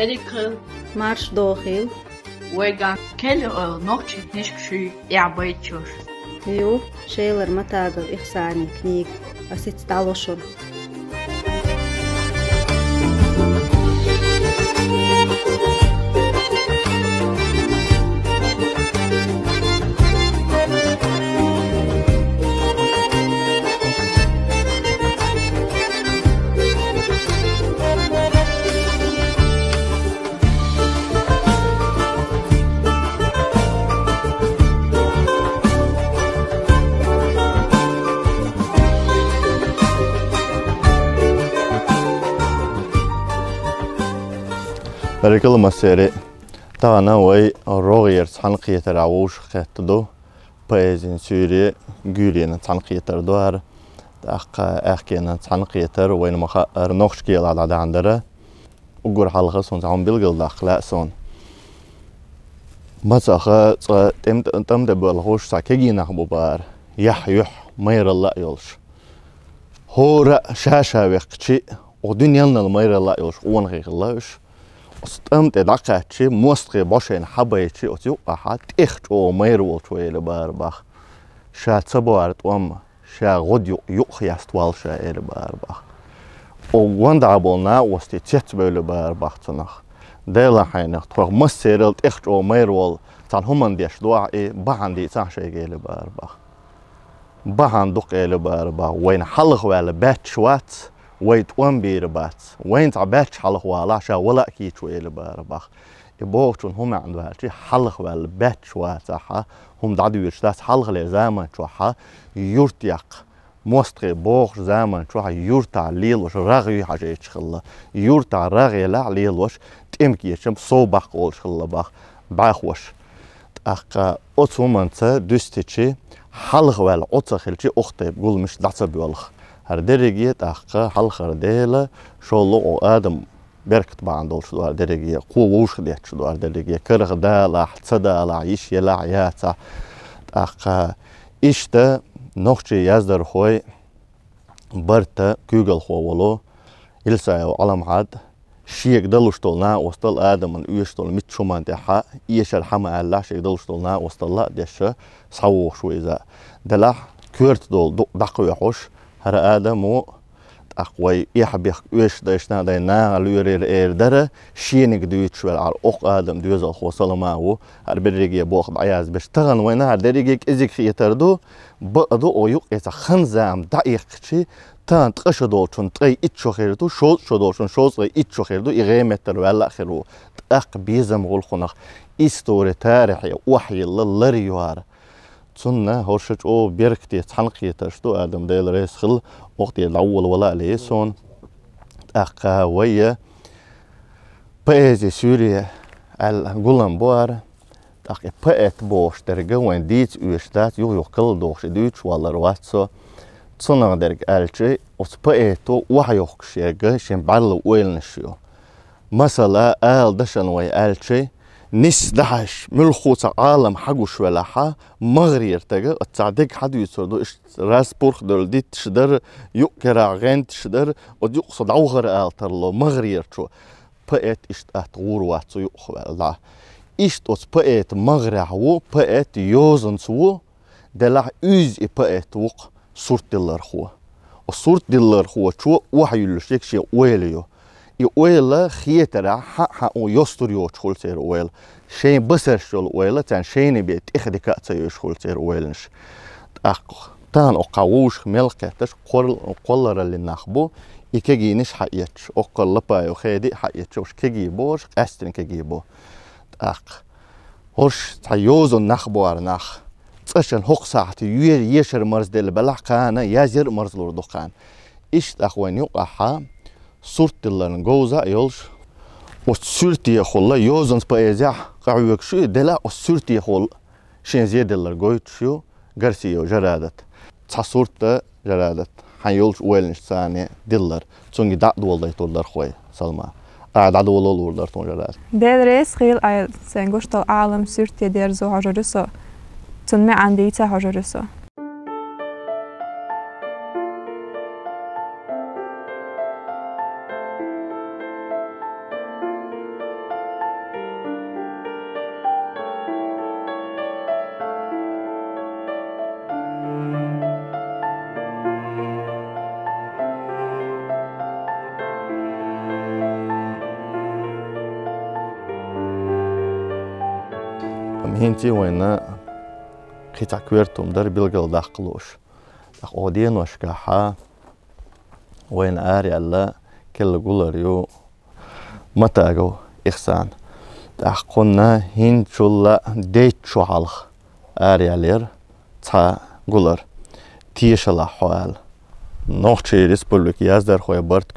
Dedikel, Marsch dochil. Wegan, Kelly noch nicht schü, Arbeitjur. Jo, Schäler Matagel, ich sani Knieg, was jetzt da schon. بركل مسيري تانا وي روغير تنقية راوش خطدو بايزين سوري جولين تنقية دوار أحكينا تنقية وين مخا نوخشكي على عندره وجور حلقة صون تعم بيلقل داخل صون مسخة تم دبلهوش ساكيجي نخبو بار يح مير الله يولش هو شاشة وقتي ودنيا المير الله يولش ونغير الله يولش استمت دقاتشي موستقي باشين حبايتشي أتيو أحد إختو ميرول شوية بارباخ شا تبارت شا غد يقياست والشا إلى بارباخ وواندعبولنا وستي تيتبول بارباخ تنخ ديلا حينخ تروح مسيرلت إختو ميرول تان همان ديش دواعي بحان دي تان شيء إلى بارباخ بحان دق إلى بارباخ وين حلق ولا باتشوات ويت وان بيربات وين تعباتش حلق ولا شا ولا كيتو إلى بارباخ يبوغتون هم عندها شي حلق ولا باتش واتاها هم دعدو يرشتاس حلق لي زمان شوحا يورتيق موستقي بوغش زمان شوحا يورتا ليل وش رغي حاجة يتشخلا يورتا رغي لا ليل وش تمكي يشم صوباق قول شخلا باخ باخ وش أخا أتومنتا دوستيشي حلق ولا أتخلشي أختي بقول مش دعصب والخ هردرجية أخا حلقة ديلا شغله آدم بركت بعندول شو هردرجية قووش خديت شو هردرجية كرغ دالا حتصدا عيش يلا عياتا أخا إشتا نوخشي يزدر خوي برتا كوغل خوولو إلسا علم عاد شيك دلوشتولنا وصل آدم من ويشتول متشومان تحا إيشر حما الله شيك دلوشتولنا وصل لا ديش صوو شوي ذا دلا كورت دول دقوا يحوش هر آدمو أقوي يحبي ويش دايشنا داينا لورير إيردره شينك دويتش والعر أق آدم دوزل خوصل معه هر بريجي بوخ عياز بشتغل وينا هر دريجيك إزيك خيتردو بقدو أويق إذا خنزام دقيق شي تان تقشدول شون تقي إتشو خيردو شوز شدول شون شوز غي إتشو خيردو إغيمتر ولا خيرو تأق بيزم غول خنخ إستوري تاريخي وحي اللريوار تسنة هورشج أو بيركتي تحنقية تشتو آدم ديل ريس خل وقتي الأول ولا ليسون أقا ويا بأزي سوريا الجولن بوار أقا بأت بوش درجة وين ديت ويشتات يقل دوش دوش ولا رواتسو تسنة درج ألشي وس بأتو وحيوك شيرجة شين بعلو ويلنشيو مثلا آل دشن وي ألشي نس دحش ملخوص عالم حقوش ولاحة مغرير تجا التعديق حد يسردو راس بورخ دول دي تشدر يقرا غين تشدر وديقصد عوغر آلترلو مغرير شو بقيت اشتات غورواتسو يقخوا لا اشتوت بقيت مغرعو بقيت يوزنسو دلع اوز بقيت وق صورت دلر خوا وصورت دلر خوا شو وحيلوش يكشي ويليو يويلا خيترا حق يستوريو شغل سير ويل شين بسر شغل ويلا تان شين بيت إخدك تسيو شغل سير ويلنش تان أقاوش ملكتش قلر اللي نخبو يكجي نش حقيتش أقل لبا يخيدي حقيتش وش كجي بوش أستن كجي بو هوش تيوزو نخبو أرنخ تشن حق ساعتي يشر مرز دل بلقانا يزر مرز لردقان إيش أخوان يقحا صورت اللي جوزا يولش وصورتي يخلا يوزنس بأزع قعوك شو دلا وصورتي يخل شين زيد اللي جويت شو جرسيو جرادت تصورت جرادت حيولش ويلنش ثاني دلر تونجي دعد والله تولر خوي سلمى قاعد عدو والله ولدر تون جرادت درس خيل أي سنجوش طال عالم صورتي درزو هجرسو تنمي عندي تهجرسو مهنتي وين قطع كويرتم در بيلقل داقلوش أودين وشكاحة وين آري الله كل قولريو متاجو إحسان تحقنا هين شولا ديت شو حالخ آري علير تا قولر تيش الله حوال نوحشي ريسبولوك يازدر خويا برد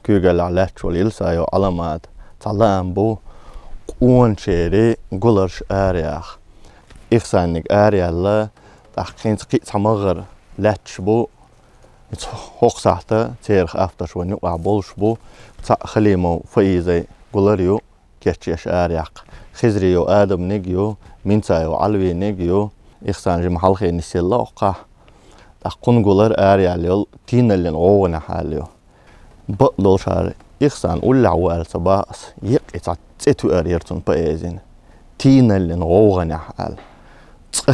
كوغل على شول يلسايو علامات تعلم بو قون شيري قولرش آري أخ إحسانك آري الله تحقين تقيت تمغر لاتش بو هوق ساعته تيرخ افتش ونيو عبولش بو خليمو فايزي قولريو كيتشيش آريق خزريو آدم نيجيو مينتايو علوي نيجيو إخسان جي محلخي نسيلا وقا أقون قولر آرياليو تين اللي نغوغنا حاليو بقلو شاري إخسان أولي عوال سباس يقع تيتو آريرتون بايزين تين اللي نغوغنا حال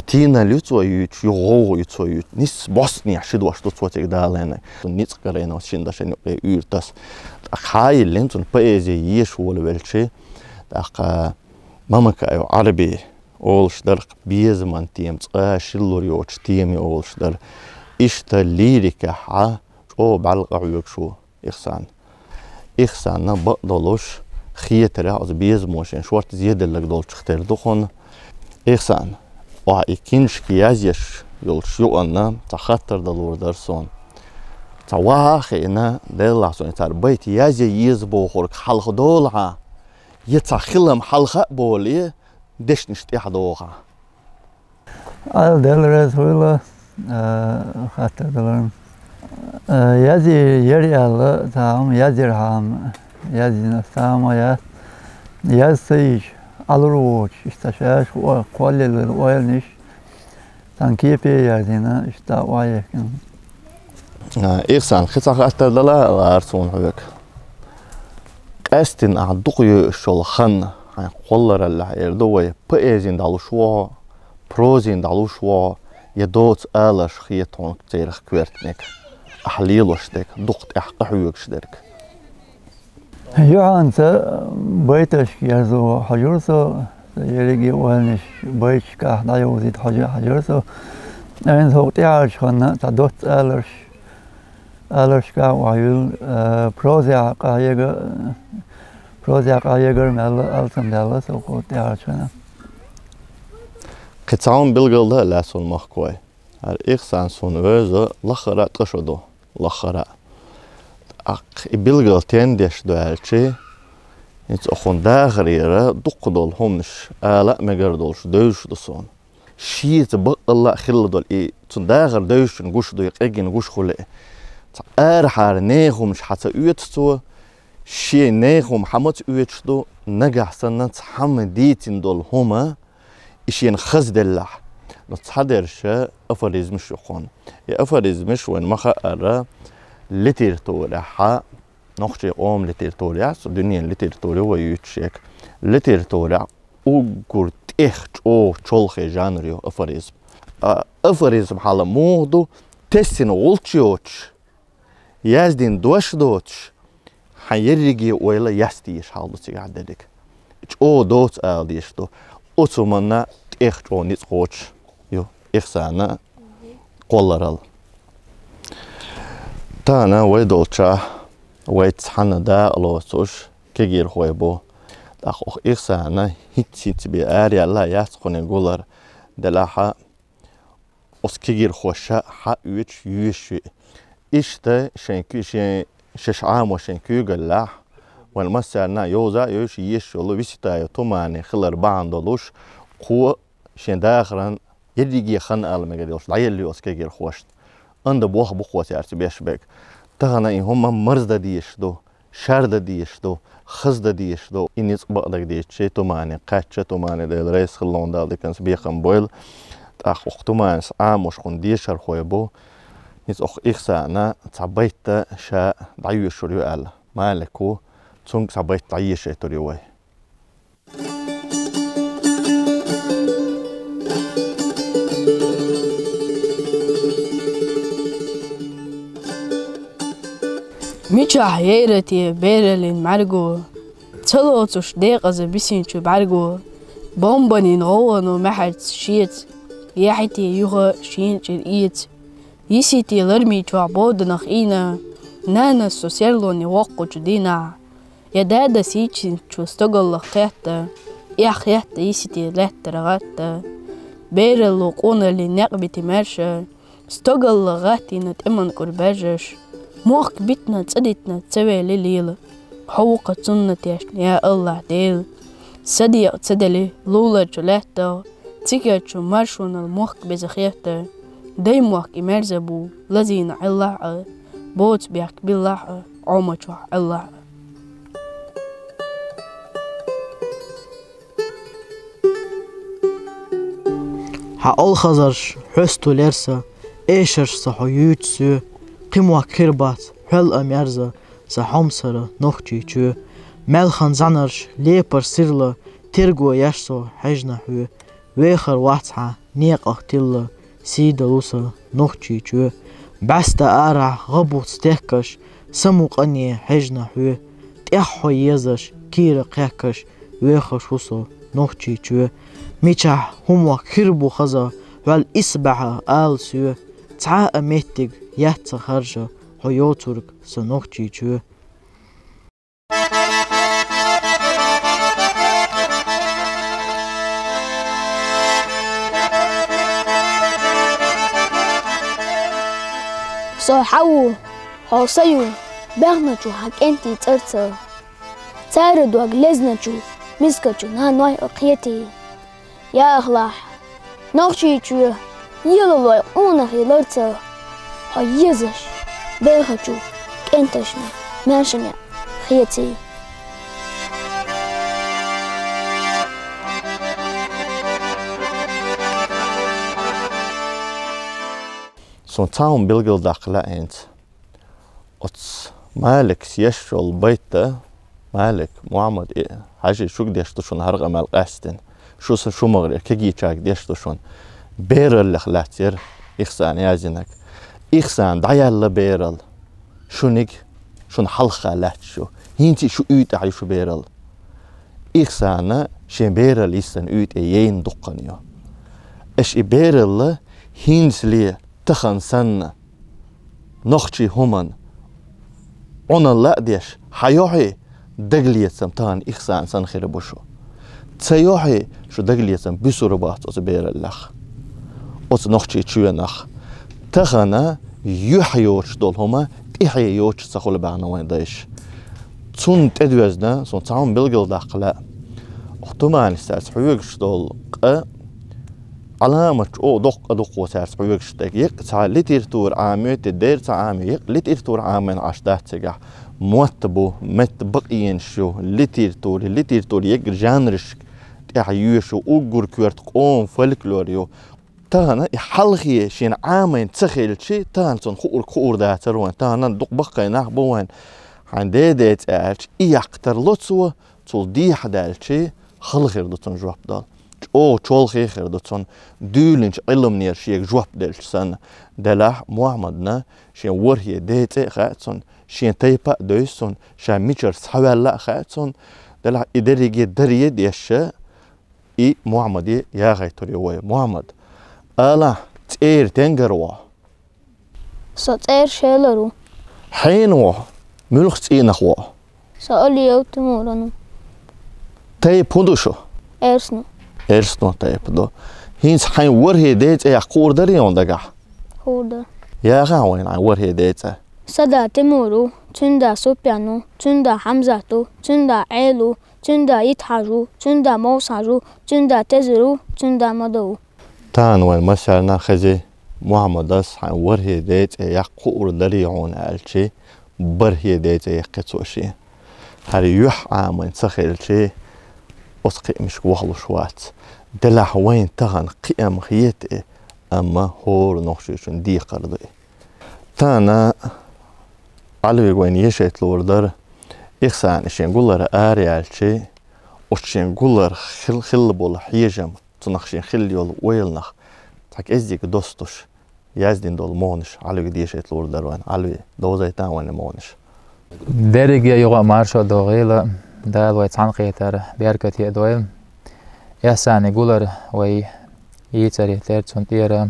تينا ليتويوت يغو يتويوت نيس بوسني عشد واش توتك دالنا نيت قرينا شنداشن يورتاس خاي لينتون بايزي يش ولا ولشي داق ماما كايو عربي اولش در بيز مان تيم شلوريوت تيمي اولش در اشتا ليريكا ح او بالقعوك شو إخسان بقدلوش خيترا از بيز موشن شورت زيادة لك دول تختار دخون إخسان وإكينش كيازيش يولش يوغنا تخطر دلور درسون تواخينا ديلا سون تار بيت يازي يزبو خورك حلق دولها يتخلم حلقة بولي دش نشتيح دوغا دلرز ولا خاطر دلرم يازي يري الله تام يازيرهام يازي نستام يازيش alırıç işte şey o kolyeler oyalmış tankiye yardına işte o yakın. İhsan xitsa xatırdalar arsun hübek. Qastin a'duqyu şolxan qollar Allah erdoy poezin daluşwa prozin daluşwa yadot alash khiyaton tserix kvertnek ahliloshtek duqt ahqahuyuk shderk. يوانس بيتش يرزو حجرسو يريجي وانش بيتش كهدا يوزيد حجرسو أين هو تعرش خنا تدوت ألرش كا وعيل بروزيا قايجر مال ألسم دالله سوكو تعرش خنا قطعون بالقلة لا سون مخكوي هر إخسان سون وزو لخرا تشودو لخرا بالقل تندش دوالشي انت اخون داغريرا دقدول همش آلا مقردولش دوش دسون شيت بقلا خل دول اي تون داغر دوش نقوش دو يقاقي نقوش خلق ارحار نيخو مش حتى اويتستو شي نيخو محمد اويتشدو نجح سنة حمديتين دول هما اشين خز دلح نتصحدرش افريزمش يخون افريزمش وين مخا ليترتوريا ح نخشي قوم ليترتوريا الدنيا ليترتوريا ويتشيك ليترتوريا وقرت او تشولخي جانريو افريزم حالا موضو تسين غلطيوتش يازدين دوش دوتش حيريجي ويلا يستيش حالو تيقعد ديك او دوت ديشتو اوتومانا او نيت غوتش يو إخسانا قولرال تانا ويدولشا ويتحنا دا لوسوش كيجير خويبو داخو إخسانا هيتسيت بآري الله ياسخوني قولر دلاحا اوس كيجير خوشا حا ويتش يوشي إشتا شنكو ششعام وشنكو قلاح والمسارنا يوزا يوشي يشولو ويسيتايو توماني خلر باندولوش قوة شن داخران يديجي خان المجالوش دايلي اوس كيجير خوشت عند بوخ بقوة يارتي بيشبك تغنى إن هم مرز دا ديشدو شر دا ديشدو خز دا ديشدو إني صبق دا ديشي توماني قاتشة توماني دا الرئيس خلون دا كانس بيخن بويل تاخ وقت توماني سعام وشخون ديشر خويبو نيز أخ إخسانا تعبيت شا دعيو شريو آل مالكو تونك تعبيت دعيو شا تريوي ميشا هيرتي بيرلين مارغو تلوتوش ديقز بيسينچو بارغو Bombanin rollen om het shit. Jahiti juge shintje iets. Jisiti lermi chwa boden nog ina. Nana socialo ni wako judina. Ja dada sichin chu stogalla khetta. Ja khetta jisiti lettera gatta. Bere lo qonali naqbiti marsha. Stogalla gatina iman kurbajash. Moch bitna tsaditna tsawe lilil. Hawqa sunnati ya Allah del. Sadia tsadali lula juletta. تيجاتشو مارشون الموخ بزخيته داي موخ إمرزبو لزين الله بوت بيك بالله عمتو الله حال خزرش حستو لرسا إيشرش صحو يوتسو قموا كربات حل أميرزا صحومسر نوختي چو ملخان زنرش ليبر سرلا ترگو يشسو حجنا حو ويخر واتحا نيق اختلا سيدا لوسا نوختي چو بستا آرع غبوت ستيكش سمو قنية حجنا حو تيحو يزش كير قيكش ويخر شوسو نوختي چو ميچح هموا كربو خزا والإسبع آل سو تعا أميتك يحت خرجا حيوتورك سنوختي چو صحو حوسيو بغنچو حق انتي ترتا تارد وغلزنچو مسكچو نانوي اقيتي يا اخلاح نوختي چو يلوي اونخي لرتا هيزش بغچو انتشنا ماشنا خيتي Son taun bilgildaq laint. Ots Malik yashol bayta Malik Muhammad haji shuk deshtushun harqa mal qastin. Shusa shumagri kegichak deshtushun. Beral laxlatir ihsan yazinak. Ihsan dayalla beral. Shunik shun halqa latshu. Hinti shu ut ay shu beral. Ihsana shen beral isan ut yein duqqaniyo. Esh beral hinsli تخن سنة نخشي همان أنا لا ديش حيوحي دقلية سمتان إخسان سن خير بوشو تسيوحي شو دقلية سم بسربات أصبير اللخ أص نخشي تشوي نخ تخنا يحيوش دول هما تحيوش سخول بعنا وين دايش تون تدوزنا سون تعاون بلقل داقلا أختمان استاذ حيوش دول علامة أو دق وسارس بيوكشتك يق تاع لتيرتور عامي تدير تاع عامي يق لتيرتور عامين عشتات تجح موتبو متبقين شو لتيرتور يق جانرش تاع يوشو أوجر كورت قوم فولكلوريو تانا يحلخي شين عامين تسخيل شي تان تون خور داتروان تانا دق بقى نحبوان عندي ديت ألش يقتر لطسو تول دي حدالشي خلخير دوتون جواب دال او چول خيخر دوتون دولنش علم نير شيك جواب دلشسن دلح محمدنا شين ورهي ديت خاتون شين تيبا دويسون شين ميچر سحوالا خاتون دلح ادريجي دريه ديش اي محمدي يا غيتوري وي محمد الا تير تنغروا سطير شيلرو حينو ملخت اينخوا سألي يوتمورنو تي بوندوشو إرسنو تايب دو هينس حين ورهي ديت اي قور دريون دقح خوردا يا غاوين عن ورهي ديت سدا تيمورو تندا سوبيانو تندا حمزاتو تندا عيلو تندا يتحاجو تندا موساجو تندا تزرو تندا مدو تان وين مسارنا خزي محمد اس حين ورهي ديت اي قور دريون الشي برهي ديت اي قصوشي هاري يح عامين سخيل شي أسقي مش وحلو شوات دلح وين تغن قيام خيتي أما هور نخشيشن دي قرضي تانا علوي وين يشيت لوردر إخسان إشين قولر آريال شي وشين قولر خل بول حيجم تنخشين خل يول ويلنخ تاك إزديك دوستوش يازدين دول مونش علوي دي يشيت لوردر وين علوي دوزي تان وين مونش درجة يوغا مارشو دوغيلا دال ويتسان قيتر بيركت يدويل إحساني قولر وي يتري ترتون تيرا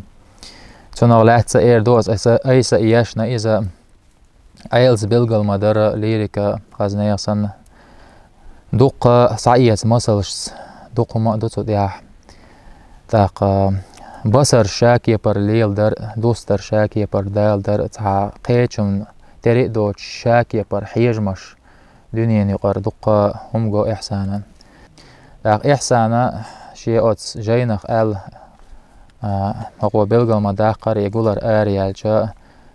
تون لاتsa دوز أيسا إياشنا إذا أيلز بلغل مدار ليريكا خزنيا سن دوق صعيت مسلش دوق ما دوتو دياح تاق بصر شاكي بر ليل در دوستر شاكي بر دال در تا قيچم تري دوت شاكي بر حيجمش دنيا يقر دوق هم جو إحسانا تاق إحسانا شيء أوتس جينخ أل هو بلغل مداقر يقولر آريال جا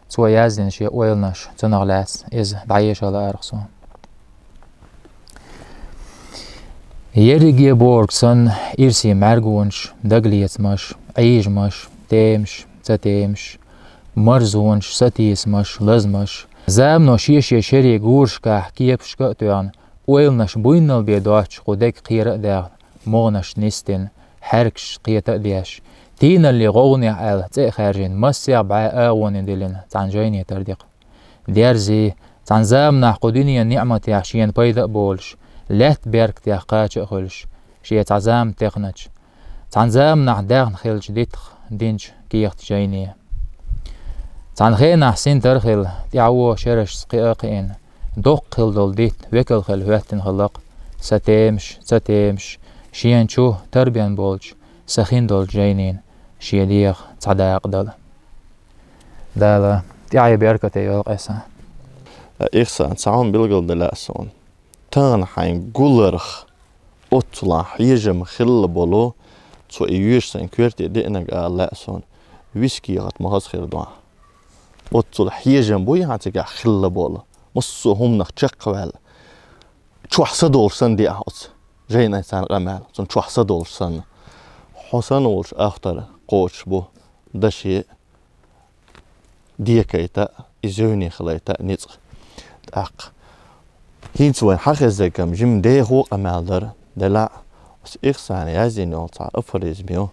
سوى يازين شيء ويلنش تنغلاس إز بعيش على أرخصون يريجي بوركسون إرسي مرغونش دقليت مش عيج مش تيمش تتيمش مرزونش ستيس مش لزمش زامنو شيش يشري غورش كاح كيبش كأتوان ويلنش بوينل بيدوش قدك قيرق داغ مغنش نستن حركش قيتا دياش تين اللي غوني على تأخرين مسيع بعي آوان دلين تعنجيني تردق ديرزي تنزامنا قدنيا نعمة يحشين بيدا بولش لات بيرك تيحقاش أخلش شي تعزام تخنج تنزامنا داغن خلش ديتخ دينج كيخت جيني تنخينا حسين ترخل تعوو شرش سقيقين دوق خل دول ديت وكل خل هواتن خلق ستيمش شيان شو تربيان بولش سخين دول جينين شيديخ تصداق دل دالا تعي بيركتي يلق إحسان إحسان تعاون بلغل دلاسون تان حين قولرخ أطلع حيجم خل بولو تو إيوش سن كورتي دينك لاسون ويسكي غط مغاز خير دوان أطلع حيجم بوي هاتيك خل بولو مصو هم نخ تشقوال چوح صدول سن دي أحوز جينا إنسان غمال سن چوح صدول سن حسن ولش أختر قوش بو دشي ديكيتا إزوني خليتا نيزغ تاق هينس وين حخزكم جم دي هو أمالدر دلا بس إخسان يازين يولتا أفريزميو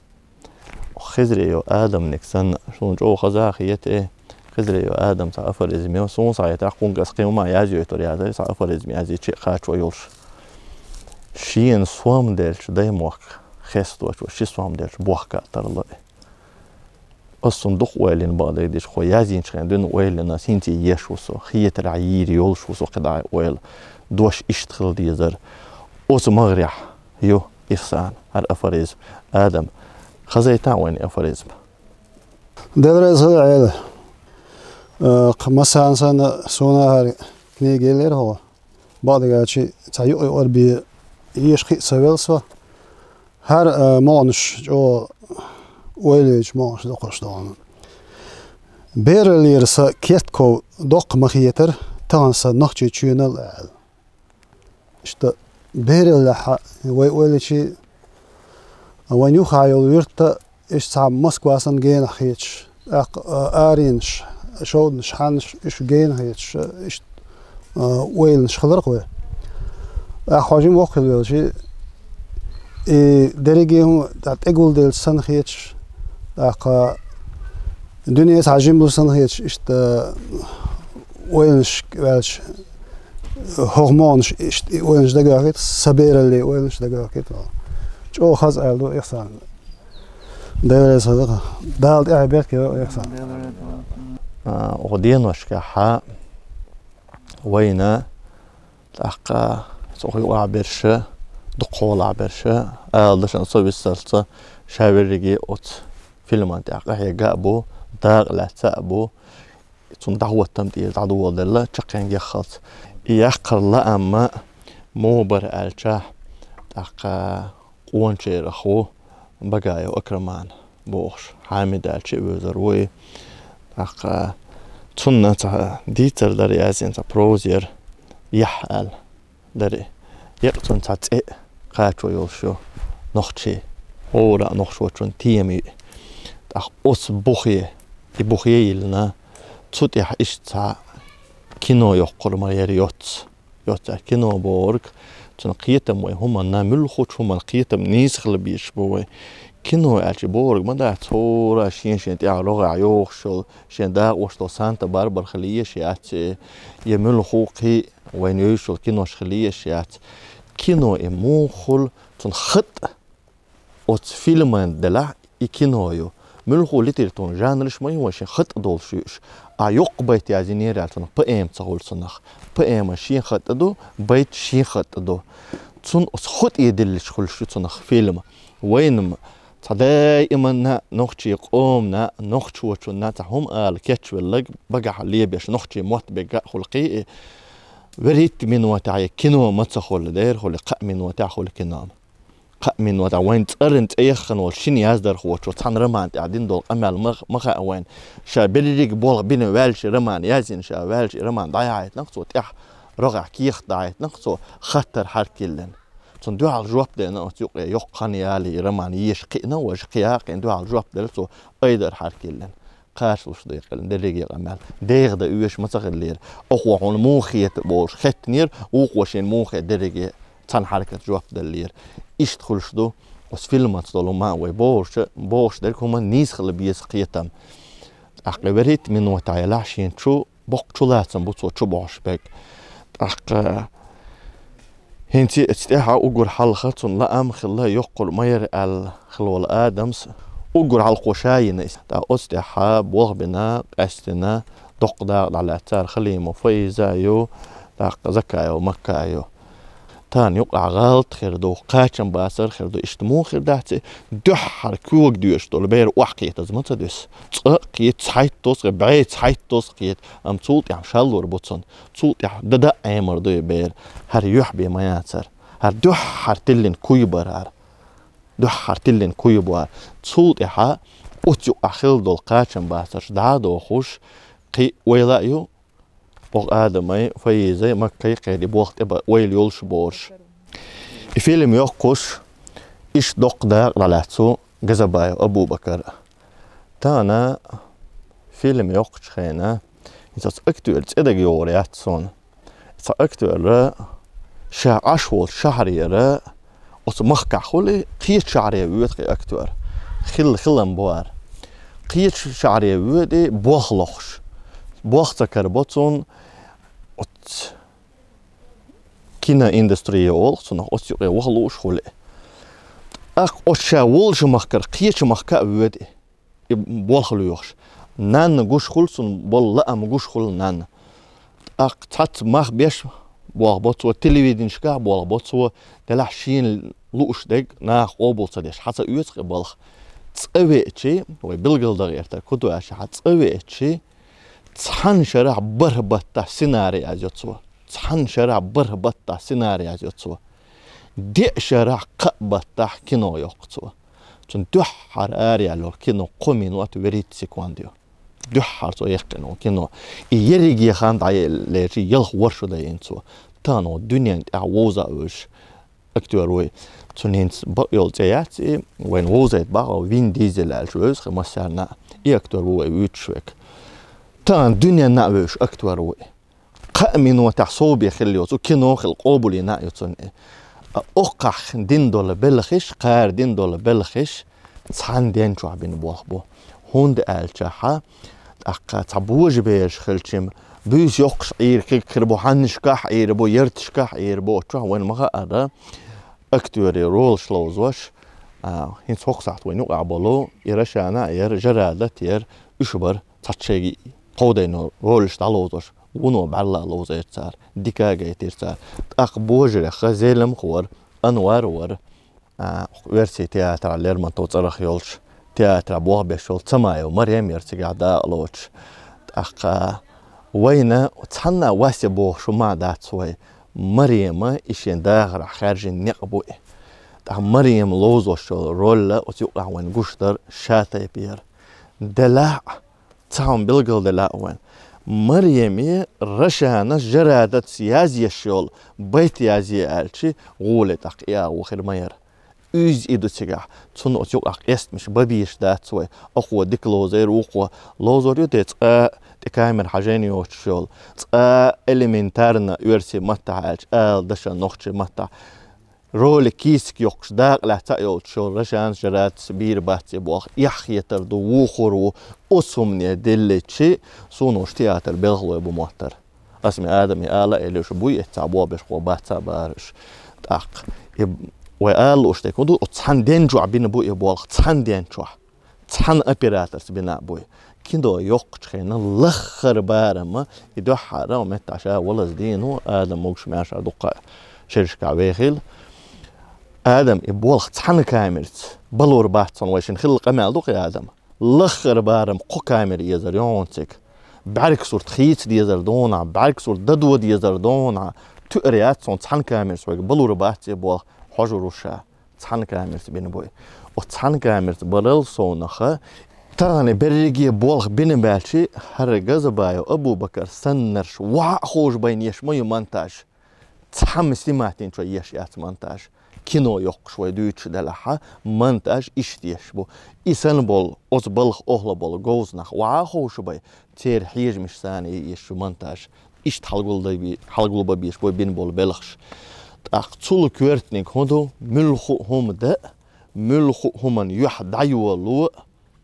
وخزريو آدم نكسن شون جو خزاخيت إيه خزريو آدم تا أفريزميو سون سايتا قون قسقيمو ما يازيو يتوري هذا تا أفريزمي يازي چي خاچ ويولش شين سوام ديلش دايموك خستوش وشيسوام ديلش بوحكا ترلي أصلا دق ويلين بعض يديش خو يازين شخين دون ويلنا سينتي يشوسو خيت العير يولشوسو قدع ويل دوش اشتغل ديزر أوس مغريح يو إحسان هر أفريزم آدم خزيتا وين أفريزم دلرز هذا عيله مثلا سونا هاري كنيجيلر هو بعض قاشي تعيق أربي يشخي سويلسوا هر مانش جو ويلج مانش دقش دان بيرليرس كيتكو دق مخيتر تانس نخشي تشينل اشت بيرل ويلشي وين يخايل يرت اش صعب موسكوا سن جين خيتش ارينش شود شحنش اش جين خيتش اش ويلش خلرقوي اخواجم وقت ويلشي درجهم تقول دل سن خيتش الدنيا تعجم له سن خيتش اشت وينش welch hormoons وينش دقاقت سبير اللي وينش دقاقت جو خاز ألدو إحسان داير صدقة دالت أعبيت كده إحسان ودين وشكحة وينا تحقا سوقي عبرش دقول عبرش ألدشان صوب السلطة شاورجي أوت فيلمان تحقا هي جابو داغ لا تأبو تون دعوة تمدير دعوة دللا تشقين يخلط يقر لا أما موبر ألشاه تحقا قوان شير أخو بقايا وأكرمان بوش حامد ألشي وزروي تحقا تون ديتر داري أزين بروزير يحال داري يقتون تاتئ قاتو يوشو نخشي أورا نخشو تون تيمي تح أس بوخيه يبوخيه لنا توديح إشتا كينو يقر مريري يوت كينو بورك تنقيتم موي هما نامل خوش هما نقيتم نيسخل بيش بوي كينو ألشي بورك ما دا تورا شين تيع لغة يوخشل شين دا وشتو سانتا باربر خليه شيات يمل خوقي وين يوشل كينو خليه شيات كينو إموخل تنخط أوت فيلم دلع يكينويو ملخو لتيرتون جانرش ما يوشين خط دول شوش أيوق بيت يازينير على بأم تقول صنخ بأم شين خط دو بيت شين خط دو تون خط يدلش كل شو صنخ فيلم وينم دائما نخشي قومنا نخشي وشنا تهم قال كتش والله بقى حليه بيش نخشي موت بقى خلقي وريت من وتاعي كنو ما تخول دير خل قا من وتاع خل كنام قا من وتاع وين تقرنت ايخن والشين يازدر خو تشان رمان قاعدين دول امال مخا وين شابليك بول بين والش رمان يازين شا والش رمان ضيعت نقصو تح رغع كيخ ضيعت نقصو خطر حركلن تندو على الجواب ده أنا يقان يالي رمان يشقينا وشقياق عندو على الجواب ده لسه أيدر حركلن قاش وش دقيقة درجة عمل دقيقة ده يوش متغلير أخو عن موخية بورش ختنير وقوشين موخية درجة تان حركة جواب ده لير إيش تخلش دو بس فيلم تطلعوا معه بورش ده كمان نيس خل بيسقيتهم أقبريت من وتعيلاشين شو بق شو لازم بتصو شو باش بق هنتي استيحا أقول حال خطون لا أم خلا يقول مير الخلول آدمس أقول على القشاين تا استيحا بوغبنا قستنا دقدا على أتار خلي مفيزايو تا زكايو مكايو تان يقع غلط خير دو قاچن باسر خير دو اشتمو خير داتي دحر كوك دوش دول بير وحقيت زمت دس قيت سايت توس بعيد سايت توس قيت ام صوت يا شالور بوتسون صوت يا ددا امر دو بير هر يحبي ما ياتر هر دحر تلن كويبر هر دحر تلن كويبر صوت يا اوتيو اخيل دول قاچن باسر دادو خوش قي ويلايو بوق آدمي فيزي مكي قيدي بوقت إبا ويل يولش بورش الفيلم يقوش إيش دق داق لالاتسو جزبايو أبو بكر تانا فيلم يقوش خينا إنساس أكتور تسيدك يورياتسون إنساس أكتور شا عشور شهري را أس مخكع خولي قيت شعري ويتقي أكتور خلن بوار قيت شعري ويدي بوخلوخش بوخت كربوتون ات كينا اندستري اول صنع ات وخلوش خولي اق اشا ولش مخكر قيش مخكا ودي بوخلوش نان غوش خلصن بول لا ام غوش خل نان اق تات مخ بيش بوغبوتو تلفزيون شكا بوغبوتو دلحشين لوش دق ناخ اوبل صديش حتى يوتق بالخ تصويتشي وي بلغل دغيرتا كدو اش حتصويتشي تحن شرع بربطة سيناريو أجتوا تحن شرع بربطة سيناريو أجتوا دي شرع قبطة كينو يقتوا تون دحر آريا لو كينو قومين وات وريت سيكوانديو دحر تو يقنو كينو يريجي خاند عي ليجي يلخ ورشو دا ينتوا تانو دنيا أعوزا وش أكتور وي تون هنس بقيل جياتي وين وزيت بقى وين ديزل الجوز خمسارنا يكتور وي ويتشوك تان دنيا نعوش أكتور وي قامين وتحصوبي خليوت وكينو خل قوبلي نعيوتون أقح دين دول بلخش قار دين دول بلخش تصحن دين شو عبين بوخبو هوند آلشاحا أقا تعبوج بيش خلشم بيش يقش عير كربو حنشكاح عير بو يرتشكاح عير بو تشوح وين مغا أدا أكتوري رول شلوزوش هين سوقسعت وين يقع بلو يرشانا ير جرادت ير يشبر تاتشيجي قودينو رولش تالوزوش ونو بعلا لوزيت صار ديكاغي تيرصار اق بوجري خزيلم خور انوار ور ورسي تياتر ليرمونتو صرخ يولش تياتر بوغبيشول تمايو مريم يرتي قاعده لوتش اق وينا تحنا واسي بو شو ما دات سوي مريم ايشين داخل خارج نقبو مريم لوزوش رول وتيقع وين قشتر شاتي بير دلع تاهم بلغل دلع وين مريمي رشانة جرادة سيازي الشول بيت يازي آلشي غولي تقيا وخير مير اوز ايدو تيقع تسون اتيوق اقيست مش ببيش دات سوي اقوى ديك لوزير وقوى لوزور يو تكايمر حاجيني وشول اليمنتارنا يورسي متع آلش دشا نوخشي متع رول كيسك يوقش داق لا تايوت شو رشان جرات سبير باتي بوخ يحيتر دو وخرو اسمني دلتشي سونوش تياتر بلغلو ابو موتر اسمي ادمي آلا اللي شو بوي اتعبوا بش قوباتا بارش تاق وقال وشتك ودو تصحن دينجو عبين بوي بولخ تصحن دينجو تصحن أبيراترس بنا بوي كندو يوقش خينا لخر بارما يدو حارة ومتعشا ولا زدينو آدم موش معشا دوقا شرشكا ويخيل آدم يبولخ تصحن كاميرت بلور باتصن ويشن خلق أمال دوقي آدم لخر بارم قو كامير يزر يونتك بعرك صورت خيت ديزر دونا بعرك صورت ددو ديزر دونا تقريات صون تصحن كامير سويك بلور بات يبولخ حجر وشا تصحن كامير بين بوي وتصحن كامير بلل صونخه تراني بريجي بولخ بين بالشي هرجز بايو أبو بكر سنرش وعخوش بين يش ما يمنتاج تحمس سماتين شو يش يات مونتاج كينو يوق شوي دوتش دلها مونتاج إشتيش بو إنسان بول أز بلخ أهل بول جوز نخ وعخوش بي تير حيج مش ثاني يش مونتاج إشت حلقول ببيش بو بين بول بلخش أقتل كورتنيك هدو ملخو هم ده ملخو هم يحد عيولو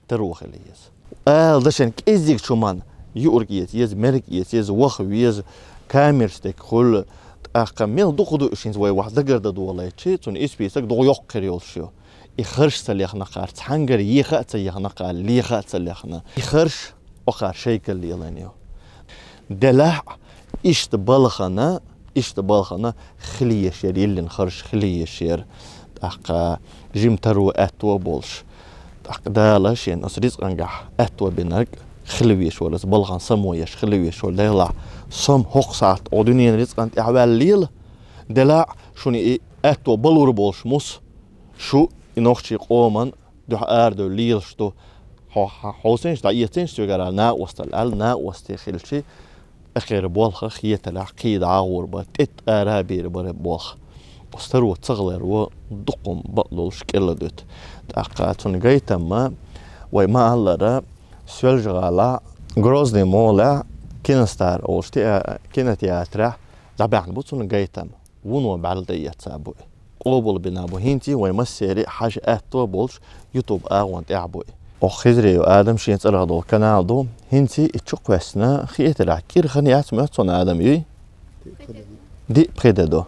تروح ليز دشان كيزيك شومان يورجيت يز مرجيت يز وخ يز كاميرستك كل أقامل دخدو إشين زوي واحد دقرد دولا شيء تون إسبيسك دو يقريول شو يخرج سليخنا قارت حنجر يخات سليخنا قال ليخات سليخنا يخرج أخر شيء كلي لانيو دلع إشت بالخنا خليه شير يلي نخرج خليه شير جيم ترو أتوا بولش دالا شين أسريز أنجح أتوا بينك خلويش ولا زبالغان سمويش خلويش ولا يلا سم حق ساعت أدنيا رزق أنت أحوال ليل دلع شوني أتوا بلور بولش موس شو إنوخشي قومن دو أردو ليل شتو حوسينش دعيتينش تجارا نا وستل نا وستخلشي أخير بولخ خيت العقيد عاور بات أرابير بولخ وسترو تغلر ودقم بقلو شكل دوت تأقاتون جيتما وما هلرا سوال جغالا غروزني مولا كينستار أوشتي كينتياترا دابعن بوتون جيتم ونو بعلدية سابوي قوبل بنابو هينتي ويمسيري حاجة أتو بولش يوتيوب أغوان تعبوي وخزري وآدم شين ترغدو كنالدو هنتي اتشوق واسنا خيئت العكير خنيات مهتون آدم يوي دي بخيددو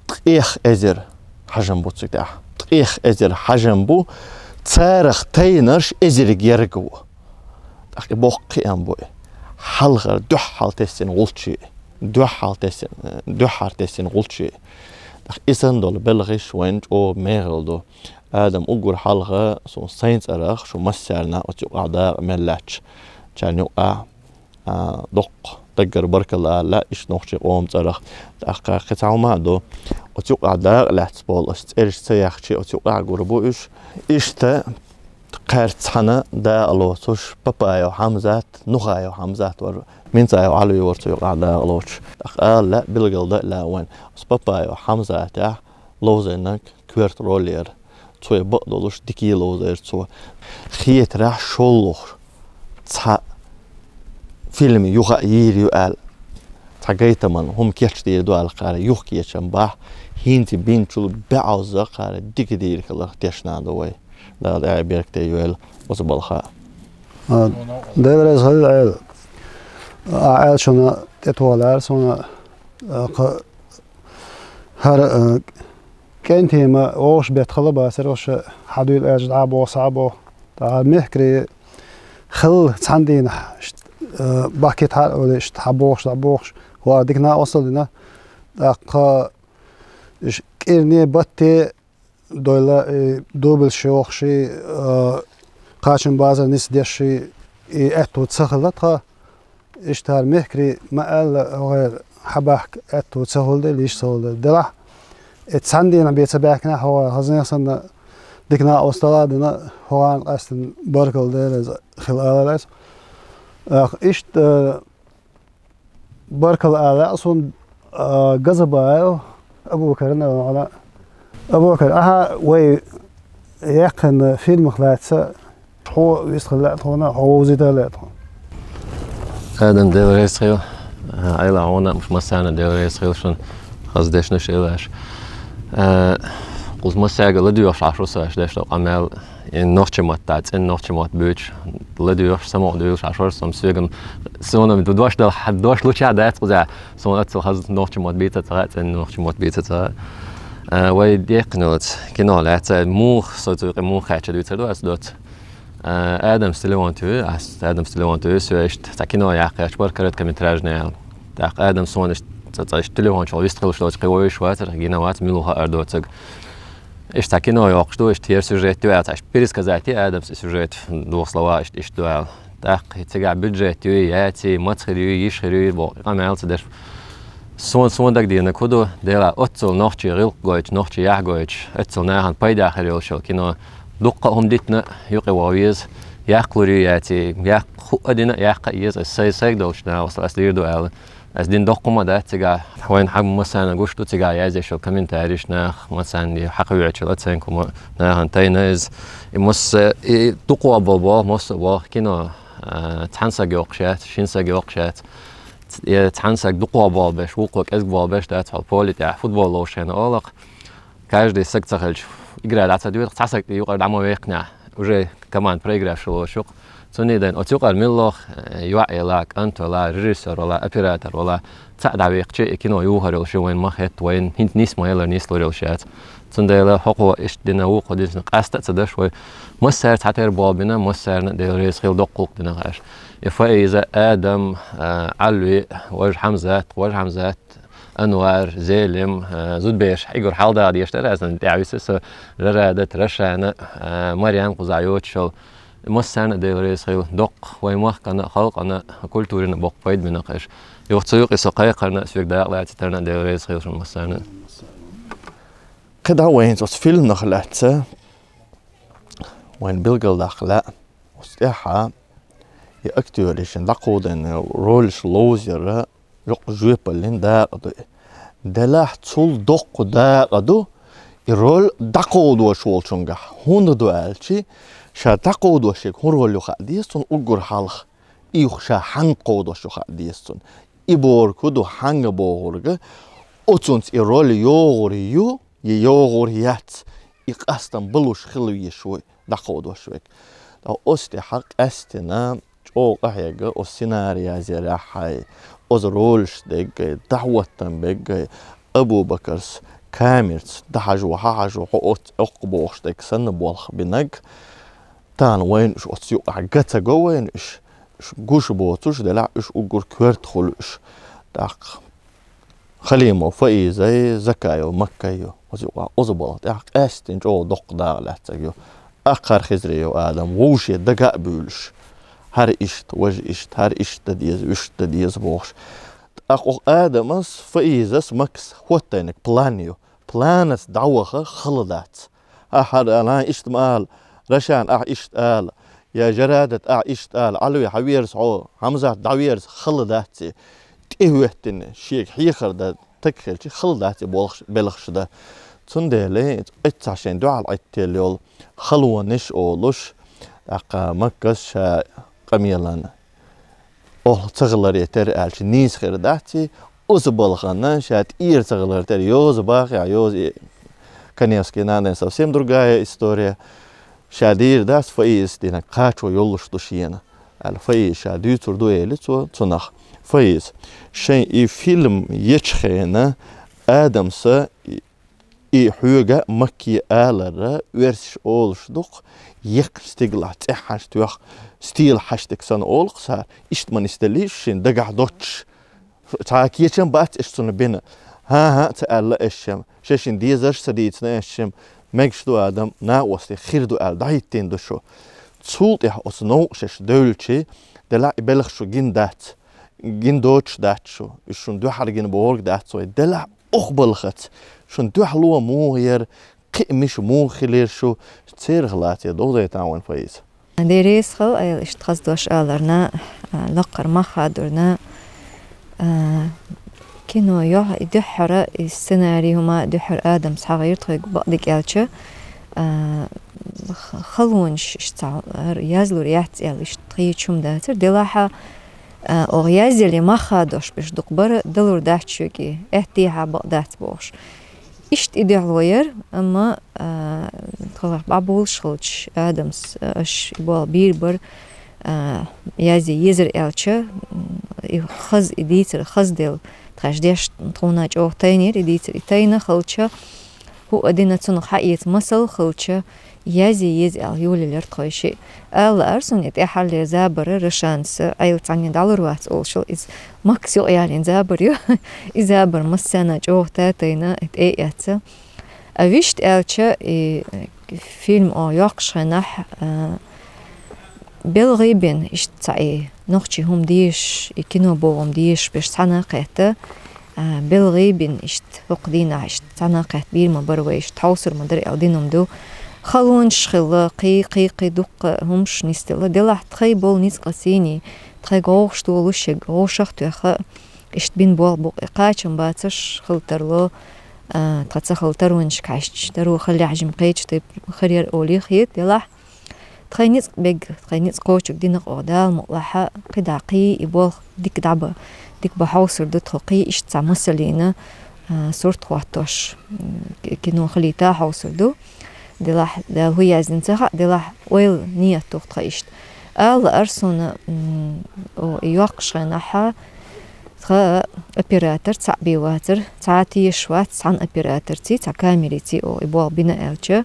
تقيخ ازر حجم بو تسكتاح تقيخ ازر حجم بو تسارخ تينرش ازر جيرقو تقي بوقي انبوي حلغر دوحال تسين غلطشي دوحال تسين غلطشي تقي اسن دول بلغش وينج او ميغلدو آدم أقول حلقة سون ساينس أرخ شو مسرنا وتوقع دا ملاتش كان يوقع دق تجر برك الله لا إيش نوخشي قوم ترخ تأخر قطعوا ما دو وتوقع دا لا تبول إيش سياخشي وتوقع قربو إيش تا قارت حنا دا ألوتوش بابايو حمزات نخايو حمزات ور من تايو علوي ورتو يوقع دا ألوتش لا بلغل دا لا وين بس بابايو حمزات يا لوزينك كويرت رولير توي بقدلوش دكيلو زير تو خيت راح شولوخ تا فيلم يوغا ييريو آل تا جيتا من هم كيش دير دو القارة يوغ كيشن باح هينتي بينتول بعوزة قارة ديك دير كلا تيشنا دوي لا داعي بيرك تيويل وزبالخاء دير ريز هل عيل عيل شونا تتوالار سونا هر كنت ما وش بيتخلى باسر وش حدو الأجد عبو صعبو تا مهكري خل عندي باكيت حال ولا إيش تحبوش تعبوش هو ديكنا وصل لنا دقة إيش كيرني بتي دولا دوبل شيوخ شي قاشن بازر نس ديشي أتو تسخلتها إيش تار مهكري ما قال غير حباك أتو تسهل ده ليش سهل ده تصندينا بيتبعكنا هو هزنا صن ديكنا أسترادنا هو عن أصلا بركل ده خلال الأس إيش بركل على أصلا جذبه أبو بكر على أبو بكر وي يقن فيلم خلاتس هو يستخلات هنا هو زيدالات هذا دير يسخيل عيلة هنا مش مسانا دير يسخيل شن خزدش نشيلاش قلت مساعد لديوش عشرة ساعات داش عمل إن نوشمات تاعت إن نوشمات بيتش لديوش سمع ديوش عشرة سمسيجم سونا بدوش ده حدوش لوش عادات قزع سونا تسوي هذا نوشمات بيتا تاعت إن نوشمات بيتا تاعت ويديقنوت كنو لا موخ صوتو موخ هاتشدو تردو أسدوت آدم ستلوانتو سويشت تاكينو ياقيش بركرت كمتراج نيال تاق آدم سوانش تلوان شو يستقل شلوت قوي شواتر جينوات ملوها أردوتك إيش تاكينو يوقشتو إيش تير سوجيت دوال تاش بيريس كزاتي آدم سوجيت دوخلوا إيش دوال تاق تجع بيدجت ياتي ماتخري يشخري بو قامل تدر سون داك دينا كودو ديلا أتصل نوختي غيل قويت نوختي يح قويت أتصل ناهن بايدا خريول شو كينو دقهم ديتنا يقي واويز يقلوري ياتي يق أدينا يق يز السايق دوشنا وصل أسلير دوال از دين دقمة ده تجا وين حق مثلا قشتو تجا يازي شو كمين تعريش ناخ مثلا حق يعتشلت سينكم ناهن تاينز مس دقوا بابا مس با كينو تحنسق يوقشات شينسق يوقشات تحنسق دقوا بابش وقوك از بابش ده تحول بولي تاع فوتبول لوشين أولق каждый секций играет отсюда تحسك يقعد عمو يقنع уже كمان проиграв شو شو سنيدين أتوقع ملخ يوعي لك أنت ولا ريجيسور ولا أبيراتور ولا تعدى ويقشي كينو يوهر شو وين ما خت وين هنت نسمع يلا نسلو ريلشات سنديلا حقوق إيش دينا وقو دينا قاست تدا شوي مسر تعتير بابنا مسر ندير ريس خيل دقوق دينا غاش إذا آدم علوي وجه حمزات أنوار زيلم زود بيش يقول حال ده يشتري أصلا تعويسه رادت رشانة مريم قزعيوت شل مسنا ديريس خيل دق ويمخ كنا خلق أنا كلتورنا بق فيد مناقش يوتسوق يسقي قرنا سوق داق لا تترنا ديريس خيل شو مسنا كده وين صوت فيلم نخلته وين بيلقى داخله وستيحة يأكتوريشن دقودن رولش لوزير يق جويبلين داقدو دلاح تول دق داقدو الرول دقودو شول شونغا هون دوالشي شا دقودو شيك هون رول يخا ديستون أقر حالخ إيوخ شا حنقودو شخا ديستون إبور كدو حنق بوغرغ أتونس الرول يوغريو يوغريات إقاستن بلوش خلوية شوي دقودو شويك دو أستي حق أستنا او قهيجا او سيناريا زي حي اوز رولش دق دعوتن بق ابو بكرس كاميرت دحج وحاج وحوت اقبوش دق سن بولخ بنق تان وين شو تسيو عقتا جوين اش جوش بوتوش دلع اش اقر كورت خلوش دق خليمو فاي زي زكايو مكايو وزيو اوزبل دق استن جو دق داغلاتيو اخر خزريو ادم ووشي دقا بولش هر إشت وجه إشت هر إشت ديز وشت ديز بوش أخو آدمس فإيزس مكس خوتينك بلانيو بلانس دعوخة خلدات أحد أنا إشت مال رشان إشت آل يا جرادة إشت آل علوي حويرس عو همزة دعويرس خلداتي تيوهتن شيك حيخر دا تكخل شي خلداتي بلخش دا تنديلي اتعشين دعال عيتيليول خلوانش أولوش أقا مكس قميلان تغلر يتر ألش نيس خير داتي أزبالخانا شات إير تغلر تر يوز باقي يوز كنيسكي نانا совсем другая история شادير داس فايز دينا قاتشو يولش دوشينا الفايز شادي تردو إليتو تنخ فايز شيء فيلم يشخينا آدمسا حوجة مكي آلرة ورش أولش دوق يقستقلع تحش توخ ستيل حشتك سن أولق صار إشت من استليش شين دقع دوتش تاكيشن بات إشتون بينا ها تألا إشم شاشين ديزرش سديتنا إشم مجشدو آدم نا وستي خيردو آل دايتين دوشو تسولت إح أصنو شاش دولشي دلا إبلغ شو جين دات جين دوتش دات شو إشون دو حرقين بورق دات سوي دلا أخبلخت شون دو حلوة مو هير قيمش مو خلير شو تصير غلاتي دو زي تعاون فايز ديريس خل أي اشتخصدوش آلرنا لقر ما خادرنا كينو يوح دحر السيناريو ما دحر آدم صغير تغيق بقدك آلشة خلونش اشتعر يازلو رياحت آل اشتغيت شوم داتر دلاحة أغيازي اللي ما خادوش بش دقبر دلور داحت شوكي احتيها بقدات بوش إشت إدي غوير أما تخلق بعبول شغلش آدمس أش يبال بيربر يازي يزر آلشة خز إديتر خز ديل تخش ديش تخونا جوه تاينير إديتر إتاينا خلشة هو أدينا تنخ حقيت مسل خلشة يزي اليولي لرتخيشي أرسون يتحل زابر رشانس أيل تاني دالروات أولشل إز ماكسيو يعني زابر زابر مسنا جوه تاتينا اتأيت أويشت ألشة فيلم أو يقشنح بالغيبين اشتعي نختي هم ديش كينو بوهم ديش باش تناقيته بالغيبين اشت فقدينا اشت تناقيت بير ما برويش تحوصر مدري أو دينهم دو خلون شخلا قي دوق همش نستلا دلح تخي بول نيس قسيني تخي غوش تولوش غوشخ تخ اشت بين بول بوق قاچم باتش خلترلو تخ خلترونش كاش درو خلي حجم قيچ تب خرير اولي خيت دلح تخي نيس بيج تخي نيس قوچك دينق اودال مقلحه قداقي يبول ديك دعبه ديك بحوصر دتخقي اشت مسلينا صورت خواتوش كينو خليتا حوصر دو دلح هو يزن تها دلح ويل نية تختيشت أرسون يوقش نحا تخا أبيراتر تعبي واتر تعطي شوات عن أبيراتر تي كاميرا تي أو يبغى بنا ألشة